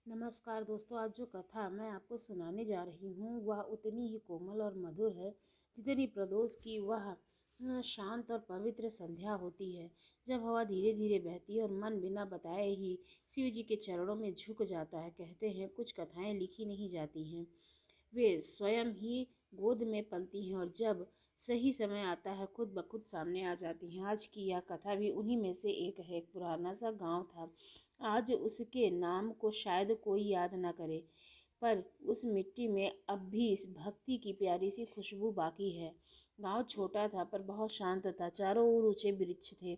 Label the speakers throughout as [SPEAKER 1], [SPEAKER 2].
[SPEAKER 1] नमस्कार दोस्तों। आज जो कथा मैं आपको सुनाने जा रही हूँ वह उतनी ही कोमल और मधुर है जितनी प्रदोष की वह शांत और पवित्र संध्या होती है, जब हवा धीरे धीरे बहती है और मन बिना बताए ही शिव जी के चरणों में झुक जाता है। कहते हैं कुछ कथाएं लिखी नहीं जाती हैं, वे स्वयं ही गोद में पलती हैं और जब सही समय आता है खुद ब खुद सामने आ जाती हैं। आज की यह कथा भी उन्हीं में से एक है। एक पुराना सा गांव था। आज उसके नाम को शायद कोई याद न करे, पर उस मिट्टी में अब भी इस भक्ति की प्यारी सी खुशबू बाकी है। गांव छोटा था पर बहुत शांत था। चारों ओर ऊंचे वृक्ष थे,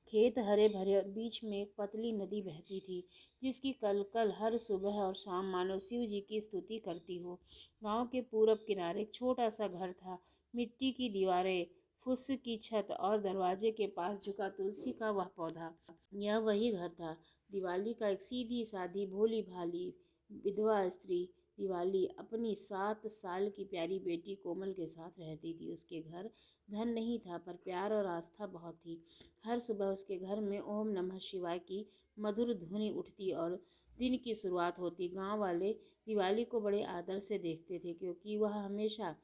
[SPEAKER 1] खेत हरे भरे और बीच में एक पतली नदी बहती थी जिसकी कल कल हर सुबह और शाम मानो शिव जी की स्तुति करती हो। गांव के पूरब किनारे एक छोटा सा घर था। मिट्टी की दीवारें, फुस की छत और दरवाजे के पास झुका तुलसी का वह पौधा, यह वही घर था। दिवाली का एक सीधी सादी भोली भाली विधवा स्त्री दिवाली अपनी 7 साल की प्यारी बेटी कोमल के साथ रहती थी। उसके घर धन नहीं था पर प्यार और आस्था बहुत थी। हर सुबह उसके घर में ओम नमः शिवाय की मधुर ध्वनि उठती और दिन की शुरुआत होती। गांव वाले दिवाली को बड़े आदर से देखते थे क्योंकि वह हमेशा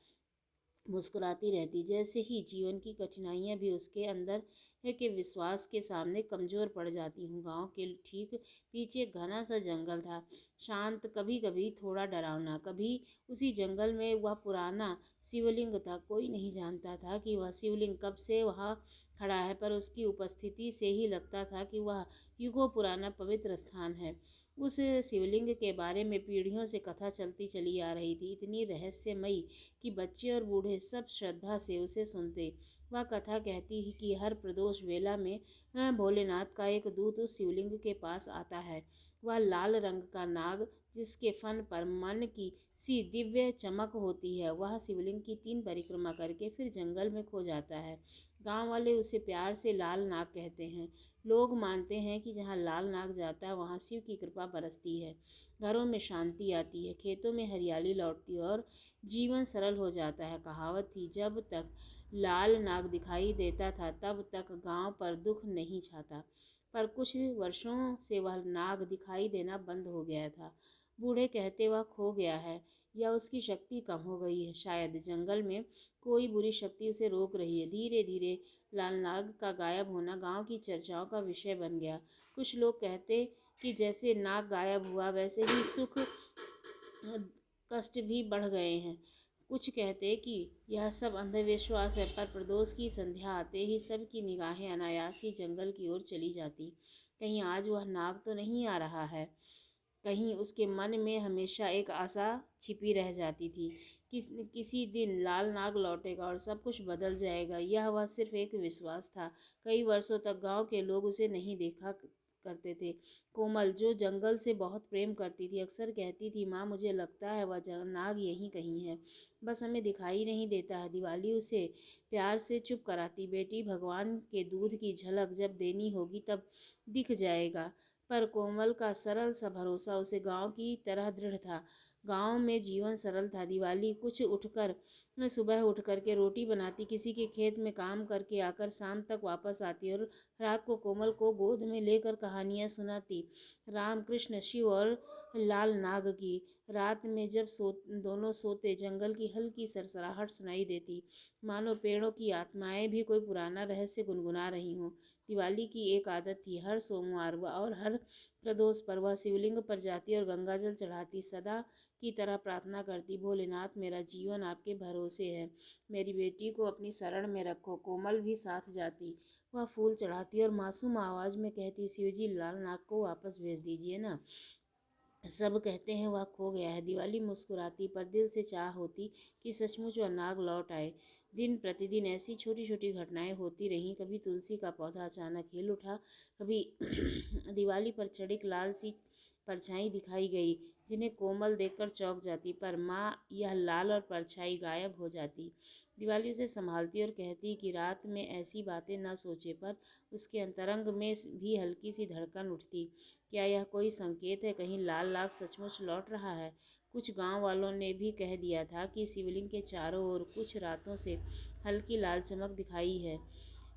[SPEAKER 1] मुस्कुराती रहती, जैसे ही जीवन की कठिनाइयां भी उसके अंदर के विश्वास के सामने कमज़ोर पड़ जाती हूँ। गांव के ठीक पीछे एक घना सा जंगल था, शांत, कभी कभी थोड़ा डरावना। कभी उसी जंगल में वह पुराना शिवलिंग था। कोई नहीं जानता था कि वह शिवलिंग कब से वहाँ खड़ा है, पर उसकी उपस्थिति से ही लगता था कि वह युगों पुराना पवित्र स्थान है। उस शिवलिंग के बारे में पीढ़ियों से कथा चलती चली आ रही थी, इतनी रहस्यमयी कि बच्चे और बूढ़े सब श्रद्धा से उसे सुनते। वह कथा कहती ही कि हर प्रदोष वेला में भोलेनाथ का एक दूत उस शिवलिंग के पास आता है। वह लाल रंग का नाग जिसके फन पर मन की सी दिव्य चमक होती है, वह शिवलिंग की 3 परिक्रमा करके फिर जंगल में खो जाता है। गांव वाले उसे प्यार से लाल नाग कहते हैं। लोग मानते हैं कि जहाँ लाल नाग जाता है वहाँ शिव की कृपा बरसती है, घरों में शांति आती है, खेतों में हरियाली लौटती है और जीवन सरल हो जाता है। कहावत थी, जब तक लाल नाग दिखाई देता था तब तक गांव पर दुख नहीं छाता, पर कुछ वर्षों से वह नाग दिखाई देना बंद हो गया था। बूढ़े कहते वह खो गया है या उसकी शक्ति कम हो गई है, शायद जंगल में कोई बुरी शक्ति उसे रोक रही है। धीरे धीरे लाल नाग का गायब होना गांव की चर्चाओं का विषय बन गया। कुछ लोग कहते कि जैसे नाग गायब हुआ वैसे ही सुख कष्ट भी बढ़ गए हैं। कुछ कहते कि यह सब अंधविश्वास है, पर प्रदोष की संध्या आते ही सबकी निगाहें अनायास ही जंगल की ओर चली जाती। कहीं आज वह नाग तो नहीं आ रहा है, कहीं उसके मन में हमेशा एक आशा छिपी रह जाती थी। किसी दिन लाल नाग लौटेगा और सब कुछ बदल जाएगा। यह वह सिर्फ एक विश्वास था। कई वर्षों तक गांव के लोग उसे नहीं देखा करते थे। कोमल, जो जंगल से बहुत प्रेम करती थी, अक्सर कहती थी, माँ मुझे लगता है वह नाग यहीं कहीं है, बस हमें दिखाई नहीं देता है। दिवाली उसे प्यार से चुप कराती, बेटी भगवान के दूध की झलक जब देनी होगी तब दिख जाएगा। पर कोमल का सरल सा भरोसा उसे गांव की तरह दृढ़ था। गांव में जीवन सरल था। दिवाली कुछ उठकर सुबह उठ करके रोटी बनाती, किसी के खेत में काम करके आकर शाम तक वापस आती और रात को कोमल को गोद में लेकर कहानियाँ सुनाती, राम कृष्ण शिव और लाल नाग की। रात में जब दोनों सोते, जंगल की हल्की सरसराहट सुनाई देती, मानो पेड़ों की आत्माएं भी कोई पुराना रहस्य गुनगुना रही हों। दिवाली की एक आदत थी, हर सोमवार और हर प्रदोष पर वह शिवलिंग पर जाती और गंगाजल चढ़ाती, सदा की तरह प्रार्थना करती, भोलेनाथ मेरा जीवन आपके भरोसे है, मेरी बेटी को अपनी शरण में रखो। कोमल भी साथ जाती, वह फूल चढ़ाती और मासूम आवाज़ में कहती, शिवजी लाल नाग को वापस भेज दीजिए ना, सब कहते हैं वह खो गया है। दिवाली मुस्कुराती, पर दिल से चाह होती कि सचमुच वह नाग लौट आए। दिन प्रतिदिन ऐसी छोटी छोटी घटनाएं होती रहीं। कभी तुलसी का पौधा अचानक हिल उठा, कभी दिवाली पर चढ़ी लाल सी परछाई दिखाई गई जिन्हें कोमल देखकर चौंक जाती, पर माँ यह लाल और परछाई गायब हो जाती। दिवाली उसे संभालती और कहती कि रात में ऐसी बातें न सोचे, पर उसके अंतरंग में भी हल्की सी धड़कन उठती। क्या यह कोई संकेत है, कहीं लाल नाग सचमुच लौट रहा है? कुछ गांव वालों ने भी कह दिया था कि शिवलिंग के चारों ओर कुछ रातों से हल्की लाल चमक दिखाई है,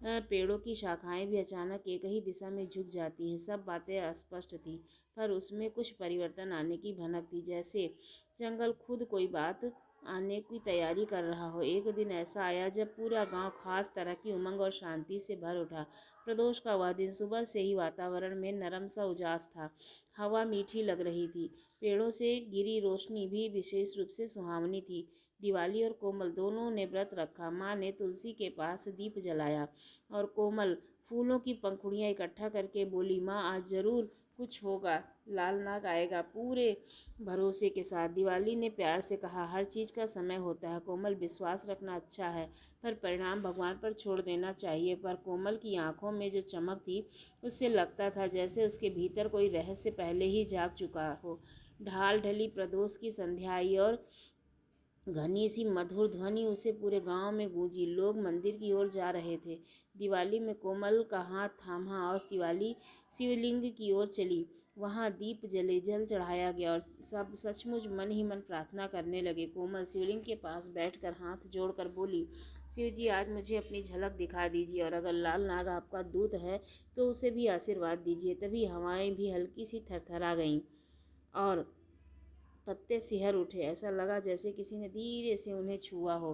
[SPEAKER 1] पेड़ों की शाखाएं भी अचानक एक ही दिशा में झुक जाती हैं। सब बातें अस्पष्ट थीं, पर उसमें कुछ परिवर्तन आने की भनक थी, जैसे जंगल खुद कोई बात आने की तैयारी कर रहा हो। एक दिन ऐसा आया जब पूरा गांव खास तरह की उमंग और शांति से भर उठा। प्रदोष का वह दिन सुबह से ही वातावरण में नरम सा उजास था। हवा मीठी लग रही थी। पेड़ों से गिरी रोशनी भी विशेष रूप से सुहावनी थी। दिवाली और कोमल दोनों ने व्रत रखा। माँ ने तुलसी के पास दीप जलाया और कोमल फूलों की पंखुड़ियाँ इकट्ठा करके बोली, माँ आज जरूर कुछ होगा, लाल नाग आएगा। पूरे भरोसे के साथ दिवाली ने प्यार से कहा, हर चीज़ का समय होता है कोमल, विश्वास रखना अच्छा है, पर परिणाम भगवान पर छोड़ देना चाहिए। पर कोमल की आंखों में जो चमक थी, उससे लगता था जैसे उसके भीतर कोई रहस्य पहले ही जाग चुका हो। ढाल ढली, प्रदोष की संध्या आई और घनी सी मधुर ध्वनि उसे पूरे गांव में गूंजी। लोग मंदिर की ओर जा रहे थे। दिवाली में कोमल का हाथ थामा और शिवाली शिवलिंग की ओर चली। वहां दीप जले, जल चढ़ाया गया और सब सचमुच मन ही मन प्रार्थना करने लगे। कोमल शिवलिंग के पास बैठकर हाथ जोड़कर बोली, शिव जी आज मुझे अपनी झलक दिखा दीजिए, और अगर लाल नाग आपका दूत है तो उसे भी आशीर्वाद दीजिए। तभी हवाएं भी हल्की सी थरथरा गईं और पत्ते सिहर उठे। ऐसा लगा जैसे किसी ने धीरे से उन्हें छुआ हो।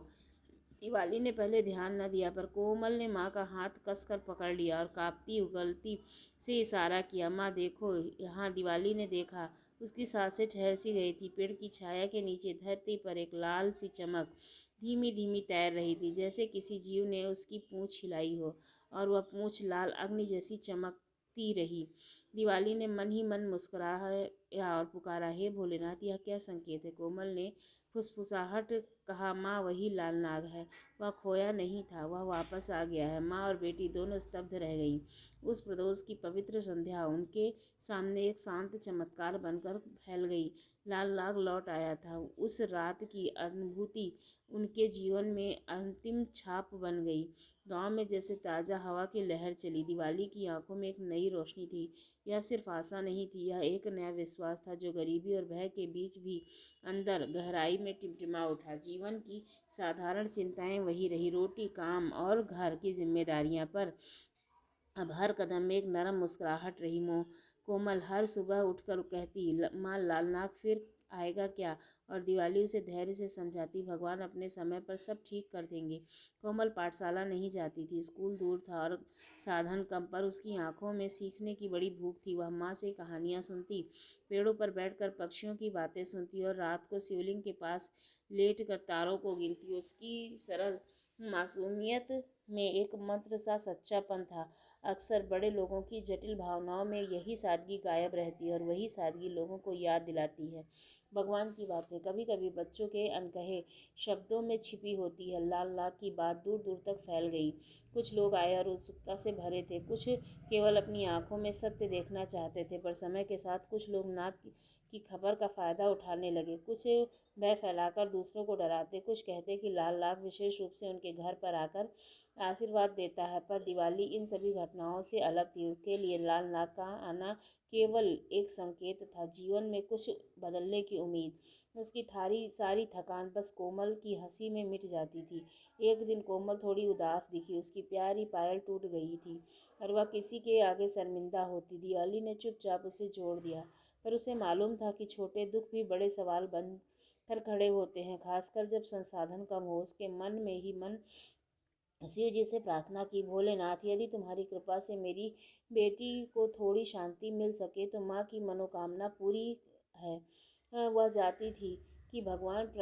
[SPEAKER 1] दिवाली ने पहले ध्यान न दिया, पर कोमल ने माँ का हाथ कसकर पकड़ लिया और कांपती उगलती से इशारा किया, माँ देखो यहाँ। दिवाली ने देखा। उसकी सांसें ठहर सी गई थी। पेड़ की छाया के नीचे धरती पर एक लाल सी चमक धीमी धीमी तैर रही थी, जैसे किसी जीव ने उसकी पूंछ हिलाई हो, और वह पूंछ लाल अग्नि जैसी चमकती रही। दिवाली ने मन ही मन मुस्कुराया और पुकारा, हे भोलेनाथ यह क्या संकेत है। कोमल ने फुसफुसाहट कहा, माँ वही लाल नाग है। वह खोया नहीं था, वह वापस आ गया है। माँ और बेटी दोनों स्तब्ध रह गईं। उस प्रदोष की पवित्र संध्या उनके सामने एक शांत चमत्कार बनकर फैल गई। लाल नाग लौट आया था। उस रात की अनुभूति उनके जीवन में अंतिम छाप बन गई। गांव में जैसे ताज़ा हवा की लहर चली। दिवाली की आंखों में एक नई रोशनी थी। यह सिर्फ आशा नहीं थी, यह एक नया विश्वास था जो गरीबी और भय के बीच भी अंदर गहराई में टिमटिमा उठा। जीवन की साधारण चिंताएं वही रही, रोटी, काम और घर की जिम्मेदारियां, पर अब हर कदम में एक नरम मुस्कुराहट रही। कोमल हर सुबह उठकर कहती, माँ लाल नाग फिर आएगा क्या? और दिवाली उसे धैर्य से समझाती, भगवान अपने समय पर सब ठीक कर देंगे। कोमल पाठशाला नहीं जाती थी, स्कूल दूर था और साधन कम, पर उसकी आंखों में सीखने की बड़ी भूख थी। वह माँ से कहानियाँ सुनती, पेड़ों पर बैठकर पक्षियों की बातें सुनती और रात को शिवलिंग के पास लेट कर तारों को गिनती। उसकी सरल मासूमियत में एक मंत्र सा सच्चापन था। अक्सर बड़े लोगों की जटिल भावनाओं में यही सादगी गायब रहती है, और वही सादगी लोगों को याद दिलाती है भगवान की बातें। कभी कभी बच्चों के अनकहे शब्दों में छिपी होती है। लाल नाग की बात दूर दूर तक फैल गई। कुछ लोग आए और उत्सुकता से भरे थे, कुछ केवल अपनी आंखों में सत्य देखना चाहते थे, पर समय के साथ कुछ लोग नाग की खबर का फ़ायदा उठाने लगे। कुछ भय फैलाकर दूसरों को डराते, कुछ कहते कि लाल नाग विशेष रूप से उनके घर पर आकर आशीर्वाद देता है। पर दिवाली इन सभी घटनाओं से अलग थी। उसके लिए लाल नाग का आना केवल एक संकेत था, जीवन में कुछ बदलने की उम्मीद। उसकी सारी थकान बस कोमल की हंसी में मिट जाती थी। एक दिन कोमल थोड़ी उदास दिखी। उसकी प्यारी पायल टूट गई थी और वह किसी के आगे शर्मिंदा होती। दिवाली ने चुपचाप उसे जोड़ दिया, पर उसे मालूम था कि छोटे दुख भी बड़े सवाल बन कर खड़े होते हैं, खासकर जब संसाधन कम हो। उसके मन में ही मन शिव जी से प्रार्थना की, भोलेनाथ यदि तुम्हारी कृपा से मेरी बेटी को थोड़ी शांति मिल सके तो माँ की मनोकामना पूरी है। वह जाती थी कि भगवान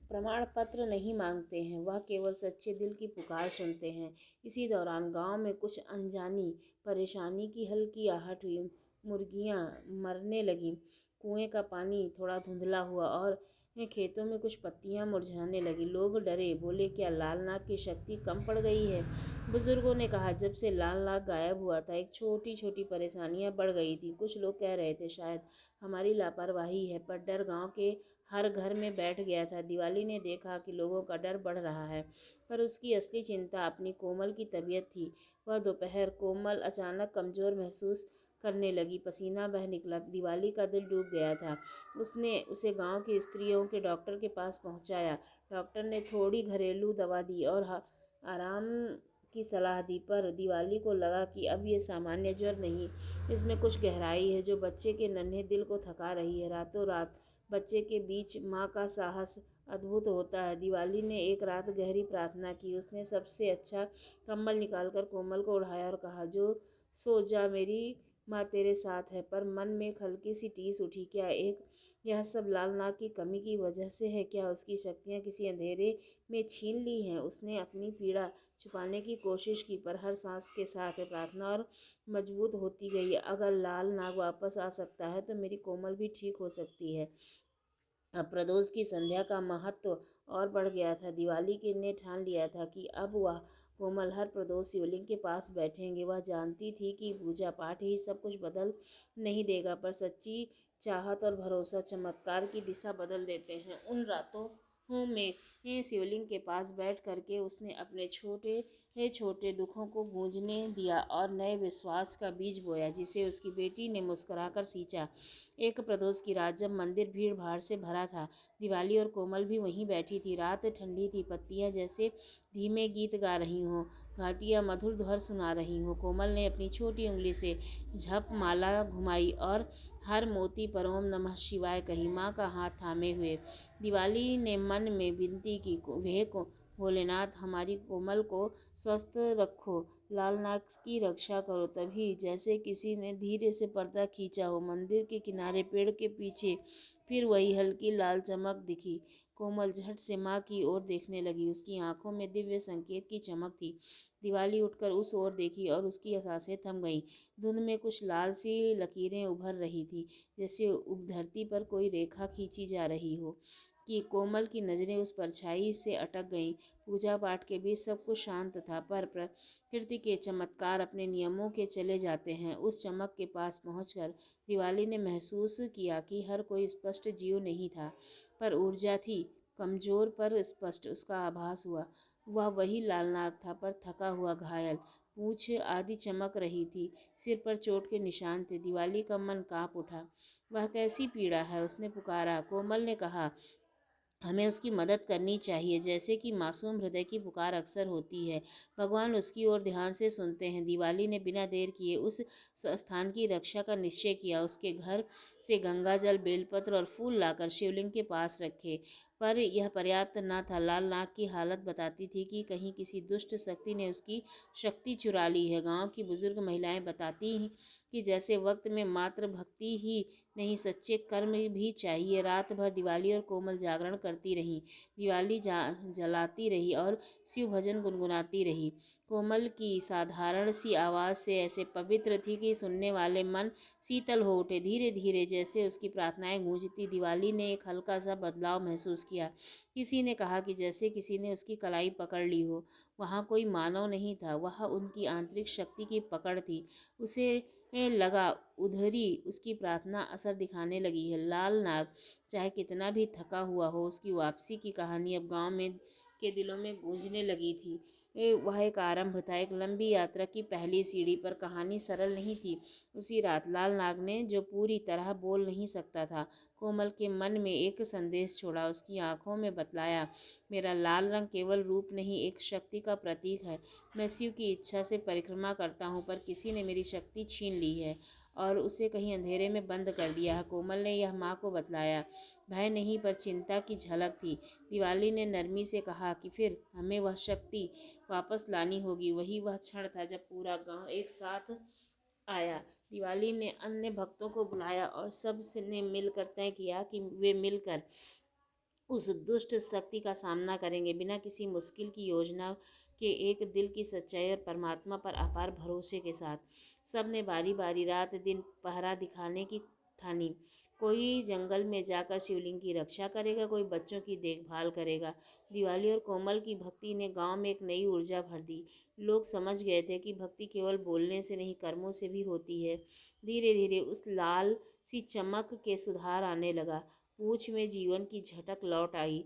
[SPEAKER 1] प्रमाण पत्र नहीं मांगते हैं, वह केवल सच्चे दिल की पुकार सुनते हैं। इसी दौरान गांव में कुछ अनजानी परेशानी की हल्की आहट हुई। मुर्गियाँ मरने लगीं, कुएं का पानी थोड़ा धुंधला हुआ और खेतों में कुछ पत्तियां मुरझाने लगी। लोग डरे, बोले क्या लाल नाग की शक्ति कम पड़ गई है? बुजुर्गों ने कहा, जब से लाल नाग गायब हुआ था एक छोटी छोटी परेशानियां बढ़ गई थी। कुछ लोग कह रहे थे शायद हमारी लापरवाही है, पर डर गांव के हर घर में बैठ गया था। दिवाली ने देखा कि लोगों का डर बढ़ रहा है, पर उसकी असली चिंता अपनी कोमल की तबीयत थी। वह दोपहर कोमल अचानक कमज़ोर महसूस करने लगी, पसीना बह निकला। दिवाली का दिल डूब गया था। उसने उसे गांव की स्त्रियों के डॉक्टर के पास पहुंचाया। डॉक्टर ने थोड़ी घरेलू दवा दी और आराम की सलाह दी, पर दिवाली को लगा कि अब ये सामान्य ज्वर नहीं, इसमें कुछ गहराई है जो बच्चे के नन्हे दिल को थका रही है। रातों रात बच्चे के बीच माँ का साहस अद्भुत होता है। दिवाली ने एक रात गहरी प्रार्थना की। उसने सबसे अच्छा कंबल निकालकर कोमल को उठाया और कहा, जो सो जा, मेरी माँ तेरे साथ है। पर मन में एक हल्की सी टीस उठी। क्या यह सब लाल नाग की कमी की वजह से है? क्या उसकी शक्तियाँ किसी अंधेरे में छीन ली हैं? उसने अपनी पीड़ा छुपाने की कोशिश की, पर हर सांस के साथ प्रार्थना और मजबूत होती गई। अगर लाल नाग वापस आ सकता है तो मेरी कोमल भी ठीक हो सकती है। अब प्रदोष की संध्या का महत्व और बढ़ गया था। दिवाली के ने ठान लिया था कि अब वह कोमल हर प्रदोष शिवलिंग के पास बैठेंगे। वह जानती थी कि पूजा पाठ ही सब कुछ बदल नहीं देगा, पर सच्ची चाहत और भरोसा चमत्कार की दिशा बदल देते हैं। उन रातों में शिवलिंग के पास बैठ करके उसने अपने छोटे छोटे दुखों को गूंजने दिया और नए विश्वास का बीज बोया, जिसे उसकी बेटी ने मुस्कुराकर सींचा। एक प्रदोष की रात जब मंदिर भीड़ भाड़ से भरा था, दिवाली और कोमल भी वहीं बैठी थी। रात ठंडी थी, पत्तियां जैसे धीमे गीत गा रही हों, घाटियां मधुर ध्वर सुना रही हों। कोमल ने अपनी छोटी उंगली से झप माला घुमाई और हर मोती पर ओम नमः शिवाय कही, माँ का हाथ थामे हुए। दिवाली ने मन में विनती की, वे को भोलेनाथ, हमारी कोमल को स्वस्थ रखो, लाल नाग की रक्षा करो। तभी जैसे किसी ने धीरे से पर्दा खींचा हो, मंदिर के किनारे पेड़ के पीछे फिर वही हल्की लाल चमक दिखी। कोमल झट से माँ की ओर देखने लगी। उसकी आंखों में दिव्य संकेत की चमक थी। दिवाली उठकर उस ओर देखी और उसकी सांसें थम गईं। धुंध में कुछ लाल सी लकीरें उभर रही थी, जैसे धरती पर कोई रेखा खींची जा रही हो। कि कोमल की नज़रें उस परछाई से अटक गईं। पूजा पाठ के बीच सब कुछ शांत था, पर प्रकृति के चमत्कार अपने नियमों के चले जाते हैं। उस चमक के पास पहुंचकर दिवाली ने महसूस किया कि हर कोई स्पष्ट जीव नहीं था, पर ऊर्जा थी, कमजोर पर स्पष्ट। उसका आभास हुआ वह वही लालनाग था, पर थका हुआ, घायल। पूंछ आदि चमक रही थी, सिर पर चोट के निशान थे। दिवाली का मन कांप उठा। वह कैसी पीड़ा है? उसने पुकारा। कोमल ने कहा, हमें उसकी मदद करनी चाहिए, जैसे कि मासूम हृदय की पुकार अक्सर होती है। भगवान उसकी ओर ध्यान से सुनते हैं। दिवाली ने बिना देर किए उस स्थान की रक्षा का निश्चय किया। उसके घर से गंगा जल, बेलपत्र और फूल लाकर शिवलिंग के पास रखे, पर यह पर्याप्त न था। लाल नाग की हालत बताती थी कि कहीं किसी दुष्ट शक्ति ने उसकी शक्ति चुरा ली है। गांव की बुजुर्ग महिलाएं बताती हैं कि जैसे वक्त में मात्र भक्ति ही नहीं, सच्चे कर्म भी चाहिए। रात भर दिवाली और कोमल जागरण करती रहीं। दिवाली जलाती रही और शिव भजन गुनगुनाती रही। कोमल की साधारण सी आवाज़ से ऐसे पवित्र थी कि सुनने वाले मन शीतल हो उठे। धीरे धीरे जैसे उसकी प्रार्थनाएं गूंजती, दिवाली ने एक हल्का सा बदलाव महसूस किया। किसी ने कहा कि जैसे किसी ने उसकी कलाई पकड़ ली हो। वहाँ कोई मानव नहीं था, वह उनकी आंतरिक शक्ति की पकड़ थी। उसे लगा उधरी उसकी प्रार्थना असर दिखाने लगी है। लाल नाग चाहे कितना भी थका हुआ हो, उसकी वापसी की कहानी अब गांव में के दिलों में गूंजने लगी थी। वह एक आरंभ था, एक लंबी यात्रा की पहली सीढ़ी, पर कहानी सरल नहीं थी। उसी रात लाल नाग ने, जो पूरी तरह बोल नहीं सकता था, कोमल के मन में एक संदेश छोड़ा। उसकी आंखों में बतलाया, मेरा लाल रंग केवल रूप नहीं, एक शक्ति का प्रतीक है। मैं शिव की इच्छा से परिक्रमा करता हूँ, पर किसी ने मेरी शक्ति छीन ली है और उसे कहीं अंधेरे में बंद कर दिया है। कोमल ने यह माँ को बतलाया। भय नहीं, पर चिंता की झलक थी। दिवाली ने नरमी से कहा कि फिर हमें वह शक्ति वापस लानी होगी। वही वह क्षण था जब पूरा गांव एक साथ आया। दिवाली ने अन्य भक्तों को बुलाया और सब ने मिलकर तय किया कि वे मिलकर उस दुष्ट शक्ति का सामना करेंगे, बिना किसी मुश्किल की योजना के, एक दिल की सच्चाई और परमात्मा पर अपार भरोसे के साथ। सब ने बारी बारी रात दिन पहरा दिखाने की ठानी। कोई जंगल में जाकर शिवलिंग की रक्षा करेगा, कोई बच्चों की देखभाल करेगा। दिवाली और कोमल की भक्ति ने गांव में एक नई ऊर्जा भर दी। लोग समझ गए थे कि भक्ति केवल बोलने से नहीं, कर्मों से भी होती है। धीरे धीरे उस लाल सी चमक के सुधार आने लगा। पूंछ में जीवन की झटक लौट आई।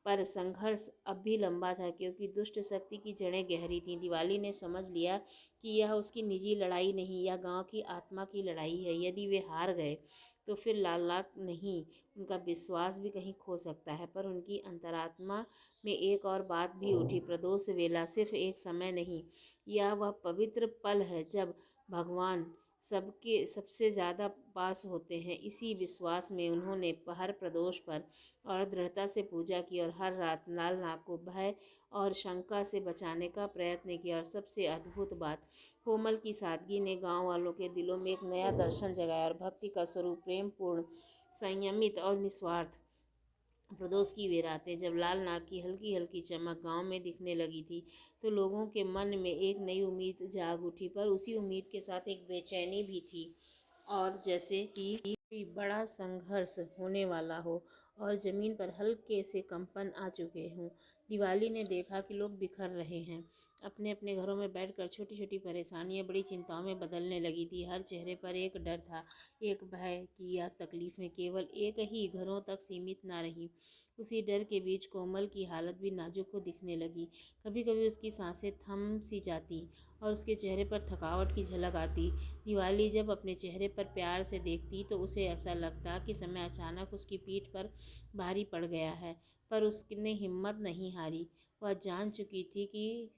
[SPEAKER 1] पर संघर्ष अब भी लंबा था, क्योंकि दुष्ट शक्ति की जड़ें गहरी थीं। दिवाली ने समझ लिया कि यह उसकी निजी लड़ाई नहीं, यह गांव की आत्मा की लड़ाई है। यदि वे हार गए तो फिर लालाक नहीं, उनका विश्वास भी कहीं खो सकता है। पर उनकी अंतरात्मा में एक और बात भी उठी। प्रदोष वेला सिर्फ एक समय नहीं, यह वह पवित्र पल है जब भगवान सबके सबसे ज़्यादा पास होते हैं। इसी विश्वास में उन्होंने हर प्रदोष पर और दृढ़ता से पूजा की, और हर रात लाल नाग को भय और शंका से बचाने का प्रयत्न किया। और सबसे अद्भुत बात, कोमल की सादगी ने गांव वालों के दिलों में एक नया दर्शन जगाया, और भक्ति का स्वरूप प्रेम पूर्ण, संयमित और निस्वार्थ। प्रदोष की वे रातें जब लाल नाग की हल्की हल्की चमक गांव में दिखने लगी थी, तो लोगों के मन में एक नई उम्मीद जाग उठी। पर उसी उम्मीद के साथ एक बेचैनी भी थी, और जैसे कि कोई बड़ा संघर्ष होने वाला हो और ज़मीन पर हल्के से कंपन आ चुके हों। दिवाली ने देखा कि लोग बिखर रहे हैं, अपने अपने घरों में बैठकर छोटी छोटी परेशानियां बड़ी चिंताओं में बदलने लगी थी। हर चेहरे पर एक डर था, एक भय कि यह तकलीफ़ें केवल एक ही घरों तक सीमित ना रही। उसी डर के बीच कोमल की हालत भी नाजुक को दिखने लगी। कभी कभी उसकी सांसें थम सी जाती और उसके चेहरे पर थकावट की झलक आती। दिवाली जब अपने चेहरे पर प्यार से देखती तो उसे ऐसा लगता कि समय अचानक उसकी पीठ पर भारी पड़ गया है। पर उसने हिम्मत नहीं हारी। वह जान चुकी थी कि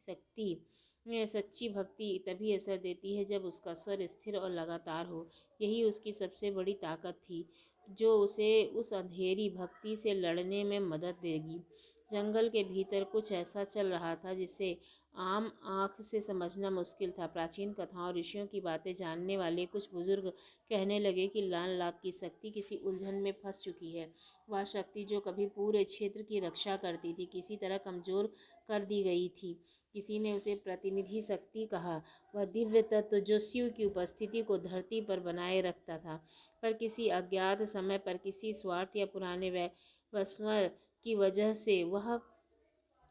[SPEAKER 1] सच्ची भक्ति तभी असर देती है जब उसका स्वर स्थिर और लगातार हो। यही उसकी सबसे बड़ी ताकत थी, जो उसे उस अंधेरी भक्ति से लड़ने में मदद देगी। जंगल के भीतर कुछ ऐसा चल रहा था जिसे आम आँख से समझना मुश्किल था। प्राचीन कथाओं और ऋषियों की बातें जानने वाले कुछ बुजुर्ग कहने लगे कि लाल नाग की शक्ति किसी उलझन में फंस चुकी है। वह शक्ति जो कभी पूरे क्षेत्र की रक्षा करती थी, किसी तरह कमज़ोर कर दी गई थी। किसी ने उसे प्रतिनिधि शक्ति कहा, वह दिव्य तत्व जो शिव की उपस्थिति को धरती पर बनाए रखता था। पर किसी अज्ञात समय पर किसी स्वार्थ या पुराने वसवर की वजह से वह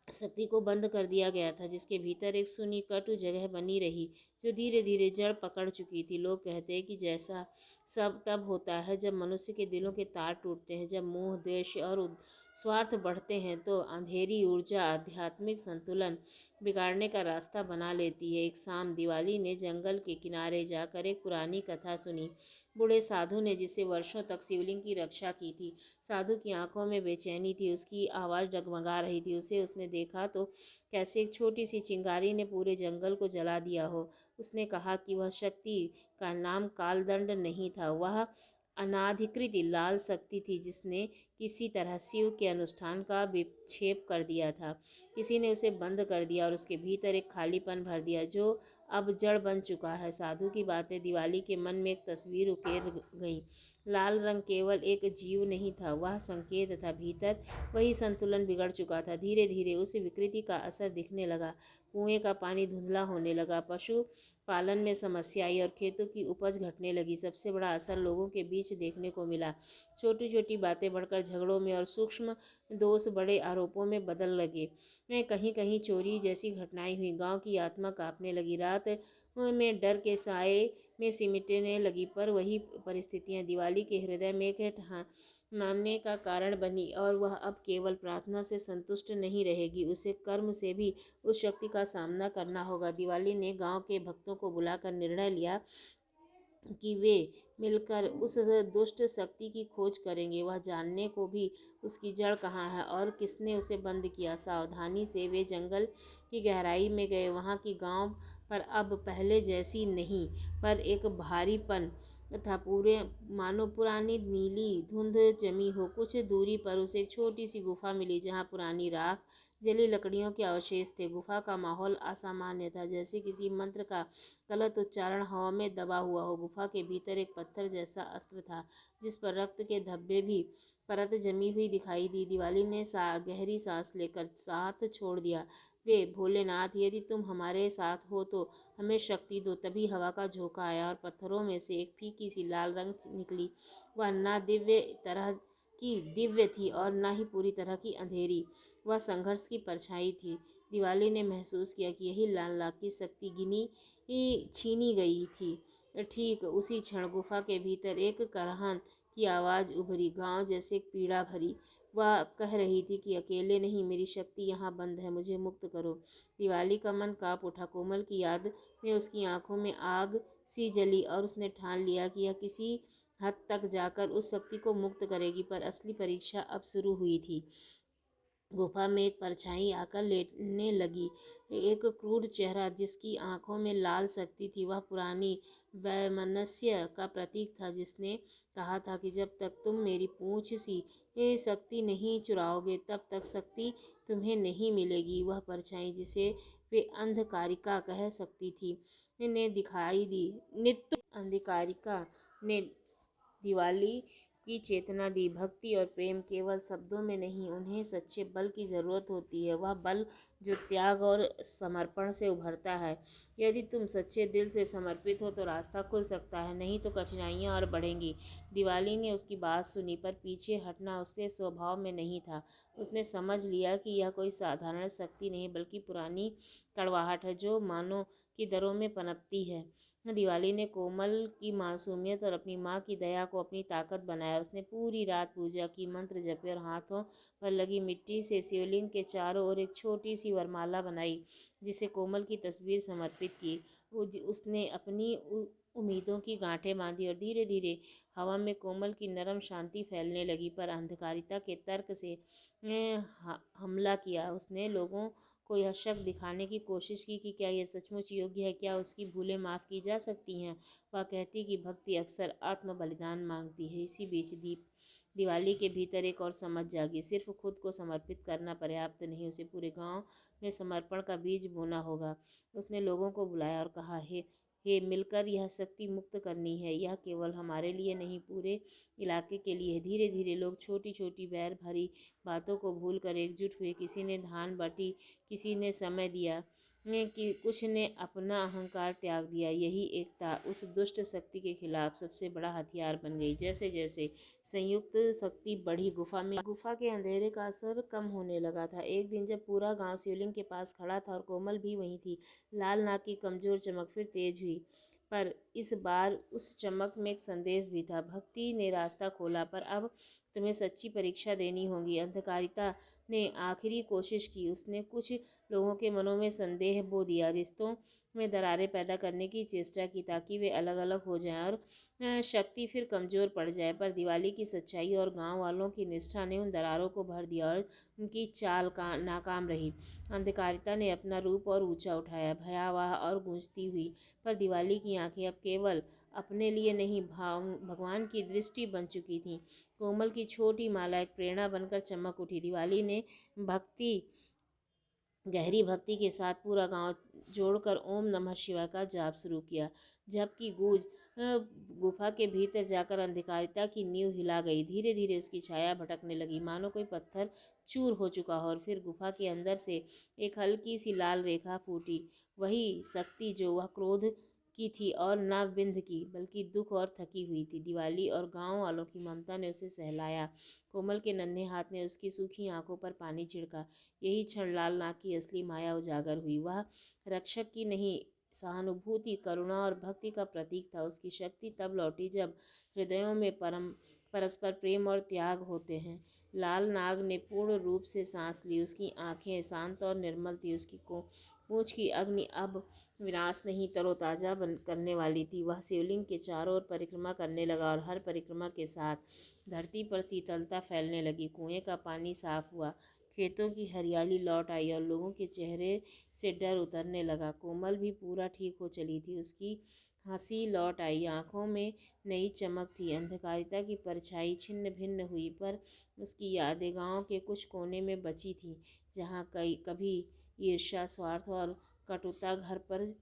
[SPEAKER 1] शक्ति को बंद कर दिया गया था, जिसके भीतर एक सुनी कटु जगह बनी रही, जो धीरे धीरे जड़ पकड़ चुकी थी। लोग कहते हैं कि जैसा सब तब होता है जब मनुष्य के दिलों के तार टूटते हैं, जब मोह, द्वेष और स्वार्थ बढ़ते हैं, तो अंधेरी ऊर्जा आध्यात्मिक संतुलन बिगाड़ने का रास्ता बना लेती है। एक शाम दिवाली ने जंगल के किनारे जाकर एक पुरानी कथा सुनी। बूढ़े साधु ने, जिसे वर्षों तक शिवलिंग की रक्षा की थी। साधु की आंखों में बेचैनी थी, उसकी आवाज़ डगमगा रही थी। उसने देखा तो कैसे एक छोटी सी चिंगारी ने पूरे जंगल को जला दिया हो। उसने कहा कि वह शक्ति का नाम कालदंड नहीं था, वह अनाधिकृत लाल शक्ति थी, जिसने किसी तरह शिव के अनुष्ठान का विक्षेप कर दिया था। किसी ने उसे बंद कर दिया और उसके भीतर एक खालीपन भर दिया जो अब जड़ बन चुका है। साधु की बातें दिवाली के मन में एक तस्वीर उकेर गई। लाल रंग केवल एक जीव नहीं था, वह संकेत था। भीतर वही संतुलन बिगड़ चुका था। धीरे धीरे उस विकृति का असर दिखने लगा। कुएं का पानी धुंधला होने लगा, पशु पालन में समस्या आई और खेतों की उपज घटने लगी। सबसे बड़ा असर लोगों के बीच देखने को मिला। छोटी छोटी बातें बढ़कर झगड़ों में और सूक्ष्म दोष बड़े आरोपों में बदल लगे। कहीं कहीं चोरी जैसी घटनाएं हुई। गांव की आत्मा कांपने लगी। रात में डर के साए में सिमटने लगी। पर वही परिस्थितियां दिवाली के हृदय में एक ठहाने का कारण बनी, और वह अब केवल प्रार्थना से संतुष्ट नहीं रहेगी, उसे कर्म से भी उस शक्ति का सामना करना होगा। दिवाली ने गांव के भक्तों को बुलाकर निर्णय लिया कि वे मिलकर उस दुष्ट शक्ति की खोज करेंगे, वह जानने को भी उसकी जड़ कहाँ है और किसने उसे बंद किया। सावधानी से वे जंगल की गहराई में गए। वहाँ की गांव पर अब पहले जैसी नहीं, पर एक भारीपन था, पूरे मानो पुरानी नीली धुंध जमी हो। कुछ दूरी पर उसे एक छोटी सी गुफा मिली, जहाँ पुरानी राख, जली लकड़ियों के अवशेष थे। गुफा का माहौल असामान्य था, जैसे किसी मंत्र का गलत उच्चारण हवा में दबा हुआ हो। गुफा के भीतर एक पत्थर जैसा अस्त्र था, जिस पर रक्त के धब्बे भी परत जमी हुई दिखाई दी। दिवाली ने गहरी सांस लेकर साथ छोड़ दिया, वे भोलेनाथ, यदि तुम हमारे साथ हो तो हमें शक्ति दो। तभी हवा का झोंका आया और पत्थरों में से एक फीकी सी लाल रंग निकली। वह ना दिव्य थी और ना ही पूरी तरह की अंधेरी। वह संघर्ष की परछाई थी। दिवाली ने महसूस किया कि यही लाल नाग की शक्ति छीनी गई थी। ठीक उसी क्षण गुफा के भीतर एक करहान की आवाज़ उभरी, गांव जैसे पीड़ा भरी। वह कह रही थी कि अकेले नहीं, मेरी शक्ति यहाँ बंद है, मुझे मुक्त करो। दिवाली का मन काँप उठा। कोमल की याद में उसकी आंखों में आग सी जली और उसने ठान लिया कि यह किसी हद तक जाकर उस शक्ति को मुक्त करेगी। पर असली परीक्षा अब शुरू हुई थी। गुफा में एक परछाई आकर लेटने लगी, एक क्रूर चेहरा जिसकी आंखों में लाल शक्ति थी। वह पुरानी वैमनस्य का प्रतीक था जिसने कहा था कि जब तक तुम मेरी पूंछ सी ये शक्ति नहीं चुराओगे तब तक शक्ति तुम्हें नहीं मिलेगी। वह परछाई जिसे वे अंधकारिका कह सकती थी ने दिखाई दी। नित्य अंधकारिका ने दिवाली की चेतना दी। भक्ति और प्रेम केवल शब्दों में नहीं, उन्हें सच्चे बल की ज़रूरत होती है। वह बल जो त्याग और समर्पण से उभरता है। यदि तुम सच्चे दिल से समर्पित हो तो रास्ता खुल सकता है, नहीं तो कठिनाइयाँ और बढ़ेंगी। दिवाली ने उसकी बात सुनी, पर पीछे हटना उसके स्वभाव में नहीं था। उसने समझ लिया कि यह कोई साधारण शक्ति नहीं बल्कि पुरानी कड़वाहट है जो मानो की दरों में पनपती है। दिवाली ने कोमल की मासूमियत और अपनी माँ की दया को अपनी ताकत बनाया। उसने पूरी रात पूजा की, मंत्र जपे और हाथों पर लगी मिट्टी से शिवलिंग के चारों ओर एक छोटी सी वरमाला बनाई, जिसे कोमल की तस्वीर समर्पित की। उसने अपनी उम्मीदों की गांठें बांधी और धीरे धीरे हवा में कोमल की नरम शांति फैलने लगी। पर अंधकारिता के तर्क से हमला किया। उसने लोगों को यह शक दिखाने की कोशिश की कि क्या यह सचमुच योग्य है, क्या उसकी भूलें माफ़ की जा सकती हैं। वह कहती कि भक्ति अक्सर आत्म बलिदान मांगती है। इसी बीच दिवाली के भीतर एक और समझ जागी। सिर्फ खुद को समर्पित करना पर्याप्त नहीं, उसे पूरे गांव में समर्पण का बीज बोना होगा। उसने लोगों को बुलाया और कहा, हे मिलकर यह शक्ति मुक्त करनी है। यह केवल हमारे लिए नहीं, पूरे इलाके के लिए। धीरे धीरे लोग छोटी छोटी बैर भरी बातों को भूल कर एकजुट हुए। किसी ने धान बांटी, किसी ने समय दिया, कि कुछ ने अपना अहंकार त्याग दिया। यही एकता उस दुष्ट शक्ति के खिलाफ सबसे बड़ा हथियार बन गई। जैसे जैसे संयुक्त शक्ति बढ़ी, गुफा के अंधेरे का असर कम होने लगा था। एक दिन जब पूरा गांव शिवलिंग के पास खड़ा था और कोमल भी वहीं थी, लाल नाग की कमजोर चमक फिर तेज हुई। पर इस बार उस चमक में एक संदेश भी था। भक्ति ने रास्ता खोला, पर अब तुम्हें सच्ची परीक्षा देनी होगी। अंधकारिता ने आखिरी कोशिश की। उसने कुछ लोगों के मनों में संदेह बो दिया, रिश्तों में दरारें पैदा करने की चेष्टा की ताकि वे अलग अलग हो जाएं और शक्ति फिर कमज़ोर पड़ जाए। पर दिवाली की सच्चाई और गांव वालों की निष्ठा ने उन दरारों को भर दिया और उनकी चाल का नाकाम रही। अंधकारिता ने अपना रूप और ऊंचा उठाया, भयावह और गूंजती हुई। पर दिवाली की आंखें अब केवल अपने लिए नहीं, भगवान की दृष्टि बन चुकी थीं। कोमल की छोटी माला एक प्रेरणा बनकर चमक उठी। दिवाली ने गहरी भक्ति के साथ पूरा गांव जोड़कर ओम नमः शिवाय का जाप शुरू किया। जप की गूंज गुफा के भीतर जाकर अंधकारिता की नींव हिला गई। धीरे धीरे उसकी छाया भटकने लगी, मानो कोई पत्थर चूर हो चुका हो। और फिर गुफा के अंदर से एक हल्की सी लाल रेखा फूटी, वही शक्ति जो वह क्रोध की थी और न बिंध की, बल्कि दुख और थकी हुई थी। दिवाली और गांव वालों की ममता ने उसे सहलाया। कोमल के नन्हे हाथ ने उसकी सूखी आंखों पर पानी छिड़का। यही क्षण लाल नाग की असली माया उजागर हुई। वह रक्षक की नहीं, सहानुभूति, करुणा और भक्ति का प्रतीक था। उसकी शक्ति तब लौटी जब हृदयों में परस्पर प्रेम और त्याग होते हैं। लाल नाग ने पूर्ण रूप से सांस ली। उसकी आंखें शांत और निर्मल थी। उसकी पूंछ की अग्नि अब विनाश नहीं, तरोताजा करने वाली थी। वह शिवलिंग के चारों ओर परिक्रमा करने लगा और हर परिक्रमा के साथ धरती पर शीतलता फैलने लगी। कुएं का पानी साफ हुआ, खेतों की हरियाली लौट आई और लोगों के चेहरे से डर उतरने लगा। कोमल भी पूरा ठीक हो चली थी, उसकी हंसी लौट आई, आंखों में नई चमक थी। अंधकारिता की परछाई छिन्न भिन्न हुई, पर उसकी यादें गांव के कुछ कोने में बची थीं, जहाँ कभी ईर्ष्या, स्वार्थ और कटुता घर पर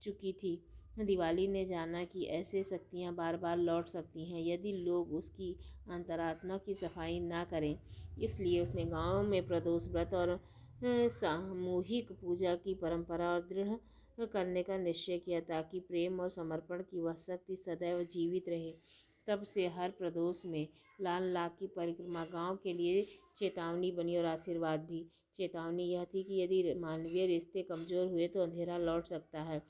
[SPEAKER 1] चुकी थी। दिवाली ने जाना कि ऐसे शक्तियाँ बार बार लौट सकती हैं यदि लोग उसकी अंतरात्मा की सफाई ना करें। इसलिए उसने गांव में प्रदोष व्रत और सामूहिक पूजा की परंपरा और दृढ़ करने का निश्चय किया, ताकि प्रेम और समर्पण की वह शक्ति सदैव जीवित रहे। तब से हर प्रदोष में लाल नाग की परिक्रमा गांव के लिए चेतावनी बनी और आशीर्वाद भी। चेतावनी यह थी कि यदि मानवीय रिश्ते कमज़ोर हुए तो अंधेरा लौट सकता है,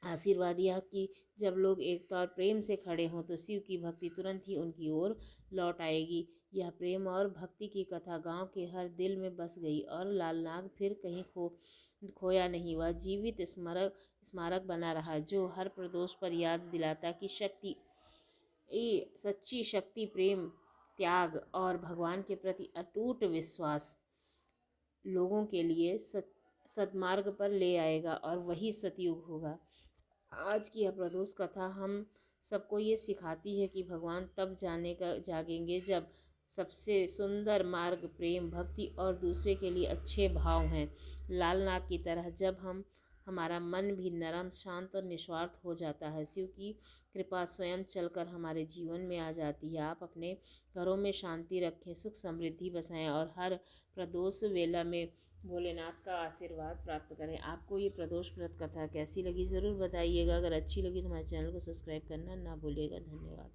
[SPEAKER 1] आशीर्वाद यह कि जब लोग एकता और प्रेम से खड़े हों तो शिव की भक्ति तुरंत ही उनकी ओर लौट आएगी। यह प्रेम और भक्ति की कथा गांव के हर दिल में बस गई और लालनाग फिर कहीं खोया नहीं। वह जीवित स्मारक स्मारक बना रहा जो हर प्रदोष पर याद दिलाता कि सच्ची शक्ति प्रेम, त्याग और भगवान के प्रति अटूट विश्वास लोगों के लिए सद्मार्ग पर ले आएगा और वही सतयुग होगा। आज की यह प्रदोष कथा हम सबको ये सिखाती है कि भगवान तब जागेंगे जब सबसे सुंदर मार्ग प्रेम, भक्ति और दूसरे के लिए अच्छे भाव हैं। लालनाग की तरह जब हमारा मन भी नरम, शांत और निस्वार्थ हो जाता है, शिव की कृपा स्वयं चलकर हमारे जीवन में आ जाती है। आप अपने घरों में शांति रखें, सुख समृद्धि बसाएं और हर प्रदोष वेला में भोलेनाथ का आशीर्वाद प्राप्त करें। आपको ये प्रदोष व्रत कथा कैसी लगी ज़रूर बताइएगा। अगर अच्छी लगी तो हमारे चैनल को सब्सक्राइब करना ना भूलिएगा। धन्यवाद।